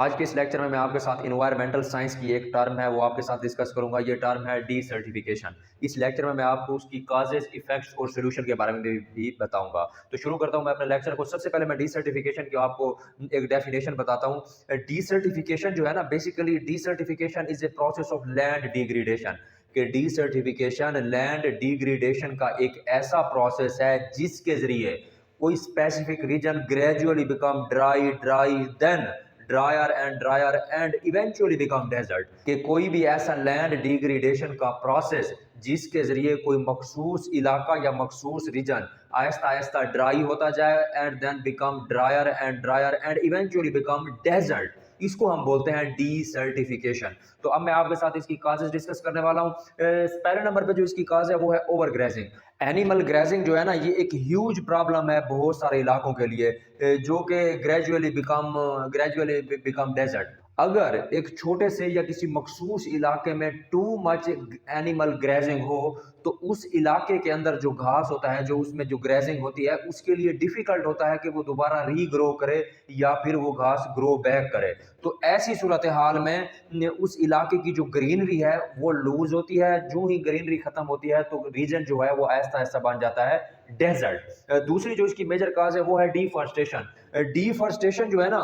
आज के इस लेक्चर में मैं आपके साथ इन्वायरमेंटल साइंस की एक टर्म है वो आपके साथ डिस्कस करूंगा। ये टर्म है डीसर्टिफिकेशन। इस लेक्चर में मैं आपको उसकी काजेज, इफेक्ट्स और सोल्यूशन के बारे में भी बताऊंगा। तो शुरू करता हूं मैं अपने लेक्चर को। सबसे पहले मैं डीसर्टिफिकेशन की आपको एक डेफिनेशन बताता हूं। डीसर्टिफिकेशन जो है ना, basically desertification is a process of land degradation. कि डीसर्टिफिकेशन लैंड डिग्रेडेशन का एक ऐसा प्रोसेस है जिसके जरिए कोई specific region gradually become dry then drier and eventually become desert. कि कोई भी ऐसा लैंड डिग्रेडेशन का प्रोसेस जिसके जरिए कोई मखसूस इलाका या मखसूस रीजन आहिस्ता आहिस्ता ड्राई होता जाए and then become drier and eventually become desert, इसको हम बोलते हैं डीसर्टिफिकेशन। तो अब मैं आपके साथ इसकी काजेस डिस्कस करने वाला हूँ। पहले नंबर पे जो इसकी काज है वो है ओवर ग्रेजिंग। एनिमल ग्रेजिंग जो है ना, ये एक ह्यूज प्रॉब्लम है बहुत सारे इलाकों के लिए, जो कि ग्रेजुअली बिकम डेजर्ट। अगर एक छोटे से या किसी मखसूस इलाके में टू मच एनिमल ग्रेजिंग हो तो उस इलाके के अंदर जो घास होता है, जो उसमें जो ग्रेजिंग होती है, उसके लिए डिफिकल्ट होता है कि वो दोबारा रीग्रो करे या फिर वो घास ग्रो बैक करे। तो ऐसी सूरत हाल में उस इलाके की जो ग्रीनरी है वो लूज होती है। जो ही ग्रीनरी खत्म होती है तो रीजन जो है वो आहिस्ता आहिस्ता बन जाता है डेजर्ट। दूसरी जो इसकी मेजर काज है वो है डिफॉरेस्टेशन। डिफॉरेस्टेशन जो है ना,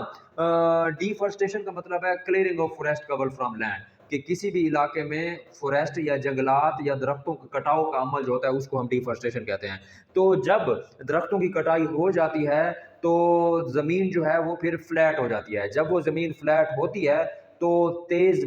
डिफॉरेस्टेशन का मतलब है clearing of forest cover from land. कि किसी भी इलाके में फॉरेस्ट या जंगलात या दरख्तों के कटाव का अमल जो होता है उसको हम डिफॉरेस्टेशन कहते हैं। तो जब दरख्तों की कटाई हो जाती है तो ज़मीन जो है वो फिर फ्लैट हो जाती है। जब वो ज़मीन फ्लैट होती है तो तेज़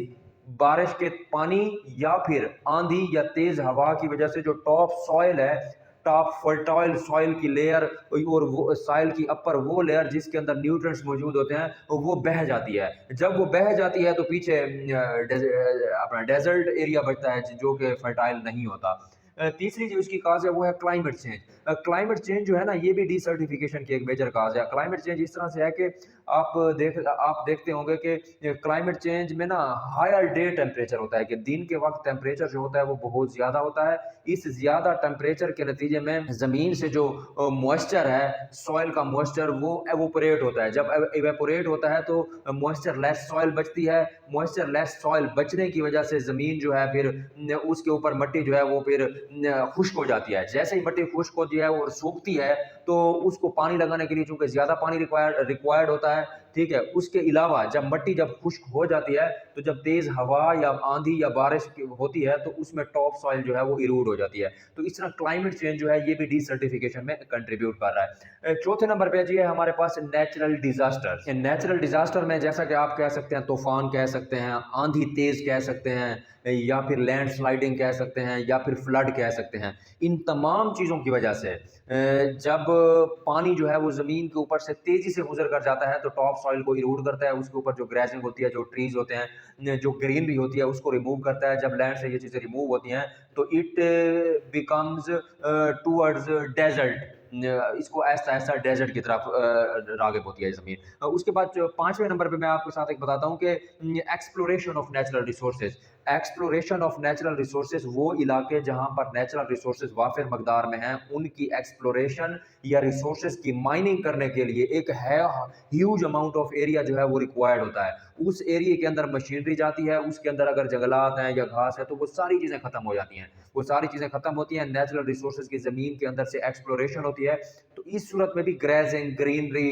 बारिश के पानी या फिर आंधी या तेज़ हवा की वजह से जो टॉप सॉइल है, टॉप फर्टाइल सॉइल की लेयर और वो सॉइल की अपर वो लेयर जिसके अंदर न्यूट्रिएंट्स मौजूद होते हैं वो बह जाती है। जब वो बह जाती है तो पीछे अपना डेजर्ट एरिया बचता है जो कि फर्टाइल नहीं होता। तीसरी जो इसकी काज है वो है क्लाइमेट चेंज। क्लाइमेट चेंज जो है ना, ये भी डिसर्टिफिकेशन की एक मेजर काज है। क्लाइमेट चेंज इस तरह से है कि आप देखते होंगे कि क्लाइमेट चेंज में ना हायर डे टेम्परेचर होता है। कि दिन के वक्त टेम्परेचर जो होता है वो बहुत ज्यादा होता है। इस ज्यादा टेम्परेचर के नतीजे में जमीन से जो मॉइस्चर है, सॉइल का मॉइस्चर, वो एवोपरेट होता है। जब एवेपोरेट होता है तो मॉइस्चर लेस सॉइल बचती है। मॉइस्चर लेस सॉइल बचने की वजह से जमीन जो है फिर उसके ऊपर मिट्टी जो है वो फिर खुश्क हो जाती है। जैसे ही मिट्टी खुश्क होती है और सूखती है तो उसको पानी लगाने के लिए चूंकि ज्यादा पानी रिक्वायर्ड होता है, ठीक है। उसके अलावा जब मिट्टी जब खुश्क हो जाती है तो जब तेज हवा या आंधी या बारिश होती है तो उसमें टॉप सॉइल जो है वो इरूड हो जाती है। तो इस तरह क्लाइमेट चेंज जो है ये भी डिसर्टिफिकेशन में कंट्रीब्यूट कर रहा है। चौथे नंबर पे जी है हमारे पास नेचुरल डिजास्टर। नेचुरल डिजास्टर में जैसा कि आप कह सकते हैं तूफान कह सकते हैं, आंधी तेज कह सकते हैं, या फिर लैंडस्लाइडिंग कह सकते हैं, या फिर फ्लड कह सकते हैं। इन तमाम चीज़ों की वजह से जब पानी जो है वो ज़मीन के ऊपर से तेज़ी से गुजर कर जाता है तो टॉप सॉइल को इरोड करता है। उसके ऊपर जो ग्रेजिंग होती है, जो ट्रीज होते हैं, जो ग्रीनरी होती है, उसको रिमूव करता है। जब लैंड से ये चीज़ें रिमूव होती हैं तो इट बिकम्स टूवर्ड्स डेजर्ट। इसको ऐसा ऐसा डेजर्ट की तरफ राग़िब होती है ज़मीन। उसके बाद जो पाँचवें नंबर पे मैं आपके साथ एक बताता हूँ कि exploration of natural resources. Exploration of natural resources वो इलाके जहाँ पर नेचुरल रिसोर्सेज वाफिर मकदार में हैं, उनकी एक्सप्लोरेशन या रिसोर्सेज की माइनिंग करने के लिए एक है ह्यूज अमाउंट ऑफ एरिया जो है वो रिक्वायर्ड होता है। उस एरिया के अंदर मशीनरी जाती है, उसके अंदर अगर जंगलात हैं या घास है तो वो सारी चीज़ें खत्म हो जाती हैं। वो सारी चीज़ें खत्म होती हैं, नेचुरल रिसोर्सेज की ज़मीन के अंदर से एक्सप्लोरेशन होती है। तो इस सूरत में भी ग्रेजिंग, ग्रीनरी,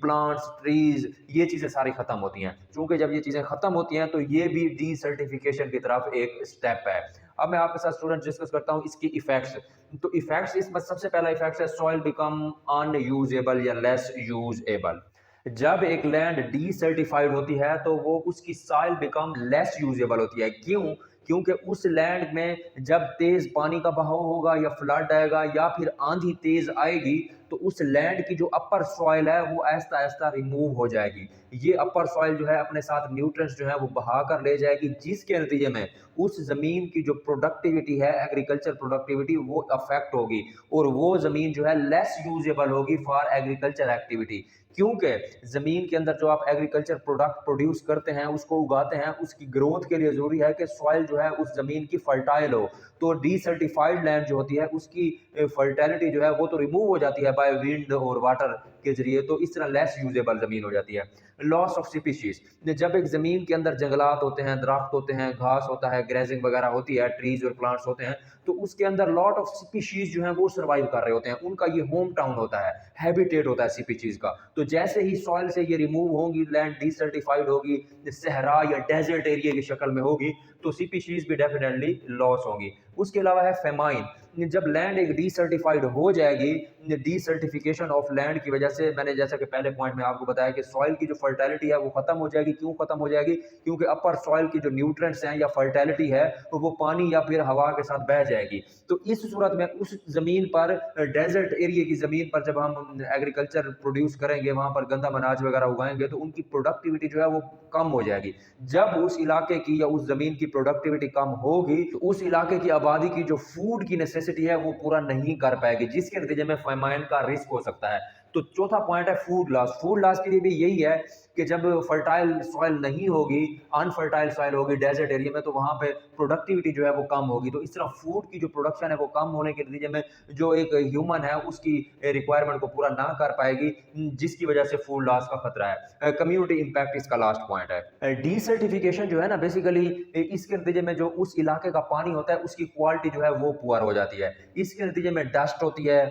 प्लांट्स, ट्रीज, ये चीज़ें सारी खत्म होती हैं। क्योंकि जब ये चीज़ें खत्म होती हैं तो ये भी डीसर्टिफिकेशन की तरफ एक स्टेप है। अब मैं आपके साथ स्टूडेंट डिस्कस करता हूँ इसकी इफेक्ट्स। तो इफेक्ट्स इसमें सबसे पहला इफेक्ट है सॉइल बिकम अनयूजेबल या लेस यूजेबल। जब एक लैंड डीसर्टिफाइड होती है तो वो उसकी सॉइल बिकम लेस यूजेबल होती है। क्यों? क्योंकि उस लैंड में जब तेज पानी का बहाव होगा या फ्लड आएगा या फिर आंधी तेज आएगी तो उस लैंड की जो अपर सॉइल है वो आहिस्ता आहिस्ता रिमूव हो जाएगी। ये अपर सॉइल जो है अपने साथ न्यूट्रिएंट्स जो है वो बहा कर ले जाएगी, जिसके नतीजे में उस जमीन की जो प्रोडक्टिविटी है, एग्रीकल्चर प्रोडक्टिविटी, वो अफेक्ट होगी और वो जमीन जो है लेस यूजेबल होगी फॉर एग्रीकल्चर एक्टिविटी। क्योंकि जमीन के अंदर जो आप एग्रीकल्चर प्रोडक्ट प्रोड्यूस करते हैं, उसको उगाते हैं, उसकी ग्रोथ के लिए जरूरी है कि सॉइल जो जो है उस ज़मीन की फर्टाइल हो। तो डीसर्टिफाइड लैंड जो होती है उसकी फर्टिलिटी जो है वो तो रिमूव हो जाती है बाय विंड और वाटर के ज़रिए, तो इस तरह लेस यूजेबल ज़मीन हो जाती है। लॉस ऑफ स्पीशीज़, जब एक ज़मीन के अंदर जंगलात होते हैं, दरख्त होते हैं, घास होता है, ग्रेजिंग वगैरह होती है, ट्रीज़ और प्लांट्स होते हैं, तो उसके अंदर लॉट ऑफ स्पीशीज़ जो हैं वो सर्वाइव कर रहे होते हैं। उनका ये होम टाउन होता है, हैबिटेट होता है स्पीशीज़ का। तो जैसे ही सॉइल से ये रिमूव होंगी, लैंड डिसर्टिफाइड होगी, सहरा या डेजर्ट एरिया की शक्ल में होगी, तो स्पीशीज़ भी डेफिनेटली लॉस होंगी। उसके अलावा है फेमाइन, जब लैंड एक डीसर्टिफाइड हो जाएगी, डीसर्टिफिकेशन ऑफ लैंड की वजह से, मैंने जैसा कि पहले पॉइंट में आपको बताया कि सॉइल की जो फर्टिलिटी है वो खत्म हो जाएगी। क्यों खत्म हो जाएगी? क्योंकि अपर सॉइल की जो न्यूट्रिएंट्स हैं या फर्टिलिटी है तो वो पानी या फिर हवा के साथ बह जाएगी। तो इस सूरत में उस जमीन पर, डेजर्ट एरिया की जमीन पर जब हम एग्रीकल्चर प्रोड्यूस करेंगे, वहां पर गंदा अनाज वगैरह उगाएंगे, तो उनकी प्रोडक्टिविटी जो है वो कम हो जाएगी। जब उस इलाके की या उस जमीन की प्रोडक्टिविटी कम होगी तो उस इलाके की आबादी की जो फूड की नेसेसिटी है वो पूरा नहीं कर पाएगी, जिसके नतीजे में फेमाइन का रिस्क हो सकता है। तो चौथा पॉइंट है फूड लॉस। फूड लॉस के लिए भी यही है कि जब फर्टाइल सॉइल नहीं होगी, अनफर्टाइल सॉइल होगी डेजर्ट एरिया में, तो वहां पे प्रोडक्टिविटी जो है वो कम होगी। तो इस तरह फूड की जो प्रोडक्शन है वो कम होने के नतीजे में जो एक ह्यूमन है उसकी रिक्वायरमेंट को पूरा ना कर पाएगी, जिसकी वजह से फूड लॉस का खतरा है। कम्युनिटी इंपैक्ट इसका लास्ट पॉइंट है। डीसर्टिफिकेशन जो है ना, बेसिकली इसके नतीजे में जो उस इलाके का पानी होता है उसकी क्वालिटी जो है वो पुअर हो जाती है। इसके नतीजे में डस्ट होती है,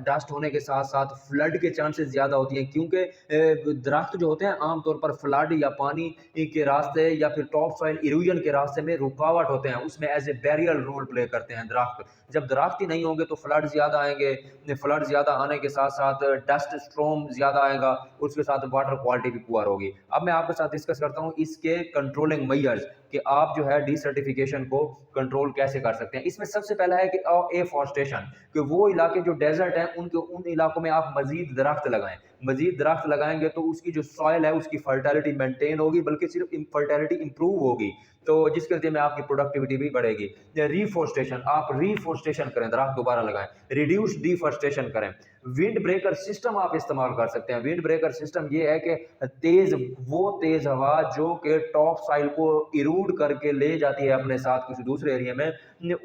डस्ट होने के साथ साथ फ्लड के चांसेस ज़्यादा होती हैं, क्योंकि दरख्त जो होते हैं आमतौर पर फ्लड या पानी के रास्ते या फिर टॉप सॉइल इरोजन के रास्ते में रुकावट होते हैं, उसमें as a barrier role play करते हैं दरख्त। जब दरख्त ही नहीं होंगे तो फ्लड ज़्यादा आएंगे, फ्लड ज़्यादा आने के साथ साथ डस्ट स्ट्रॉम ज़्यादा आएगा, उसके साथ वाटर क्वालिटी भी पुअर होगी। अब मैं आपके साथ डिस्कस करता हूँ इसके कंट्रोलिंग मेजर्स कि आप जो है डीसर्टिफिकेशन को कंट्रोल कैसे कर सकते हैं। इसमें सबसे पहला है कि एफॉरेस्टेशन, कि वो इलाके जो डेजर्ट हैं उन इलाकों में आप मजीद दरख्त लगाएं। मजीद दरख्त लगाएंगे तो उसकी जो सॉइल है उसकी फर्टिलिटी मेंटेन होगी, बल्कि सिर्फ फर्टिलिटी इंप्रूव होगी, तो जिसके नतीजे में आपकी प्रोडक्टिविटी भी बढ़ेगी। रिफोरेस्टेशन, आप रिफोरेस्टेशन करें, दरख्त दोबारा लगाएं। रिड्यूस डिफोरेस्टेशन करें। विंड ब्रेकर सिस्टम आप इस्तेमाल कर सकते हैं। विंड ब्रेकर सिस्टम ये है कि तेज हवा जो कि टॉप साइल को इरूड करके ले जाती है अपने साथ किसी दूसरे एरिया में,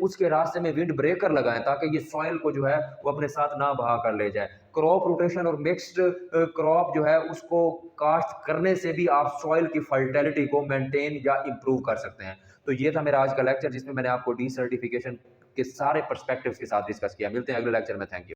उसके रास्ते में विंड ब्रेकर लगाएं ताकि ये सॉइल को जो है वो अपने साथ ना बहा कर ले जाए। क्रॉप रोटेशन और मिक्स्ड क्रॉप जो है उसको काश्त करने से भी आप सॉइल की फर्टिलिटी को मेंटेन या इंप्रूव कर सकते हैं। तो ये था मेरा आज का लेक्चर जिसमें मैंने आपको डीसर्टिफिकेशन के सारे पर्सपेक्टिव्स के साथ डिस्कस किया। मिलते हैं अगले लेक्चर में। Thank you.